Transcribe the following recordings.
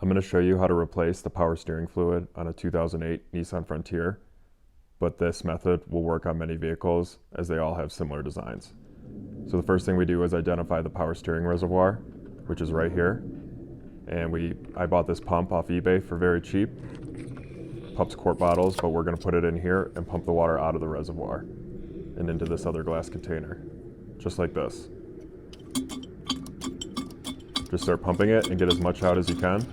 I'm going to show you how to replace the power steering fluid on a 2008 Nissan Frontier, but this method will work on many vehicles as they all have similar designs. So the first thing we do is identify the power steering reservoir, which is right here. And I bought this pump off eBay for very cheap. Pumps quart bottles, but we're going to put it in here and pump the water out of the reservoir and into this other glass container, just like this. Just start pumping it and get as much out as you can.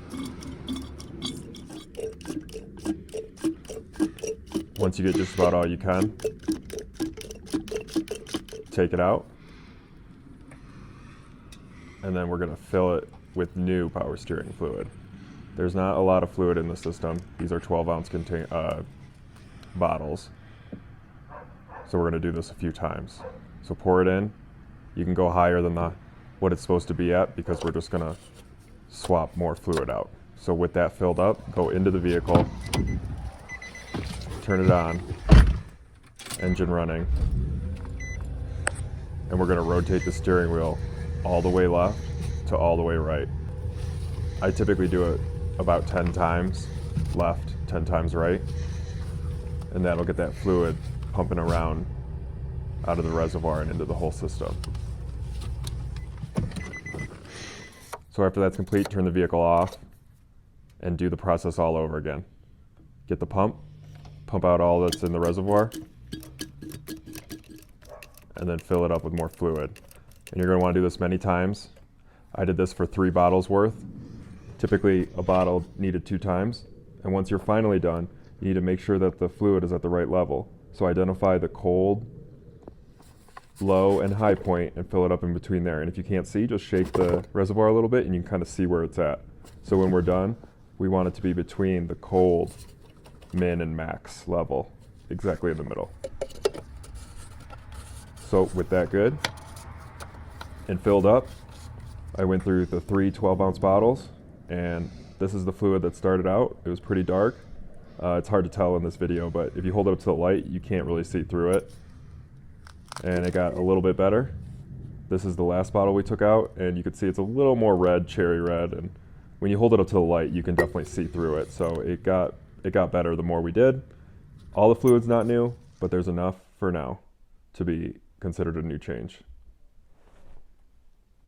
Once you get just about all you can, take it out. And then we're going to fill it with new power steering fluid. There's not a lot of fluid in the system. These are 12-ounce bottles. So we're going to do this a few times. So pour it in. You can go higher than what it's supposed to be at because we're just going to swap more fluid out. So with that filled up, go into the vehicle, turn it on, engine running, and we're going to rotate the steering wheel all the way left to all the way right. I typically do it about 10 times left, 10 times right, and that'll get that fluid pumping around out of the reservoir and into the whole system. So after that's complete, turn the vehicle off and do the process all over again. Get the pump out all that's in the reservoir, and then fill it up with more fluid. And you're going to want to do this many times. I did this for 3 bottles worth. Typically a bottle needed 2 times. And once you're finally done, you need to make sure that the fluid is at the right level. So identify the cold, low, and high point and fill it up in between there. And if you can't see, just shake the reservoir a little bit and you can kind of see where it's at. So when we're done, we want it to be between the cold, min, and max level, exactly in the middle. So with that good and filled up, I went through the 3 12-ounce bottles, and this is the fluid that started out. It was pretty dark. It's hard to tell in this video, but if you hold it up to the light, you can't really see through it. And it got a little bit better. This is the last bottle we took out, and you can see it's a little more red, cherry red, and when you hold it up to the light, you can definitely see through it. So it got better the more we did. All the fluid's not new, but there's enough for now to be considered a new change.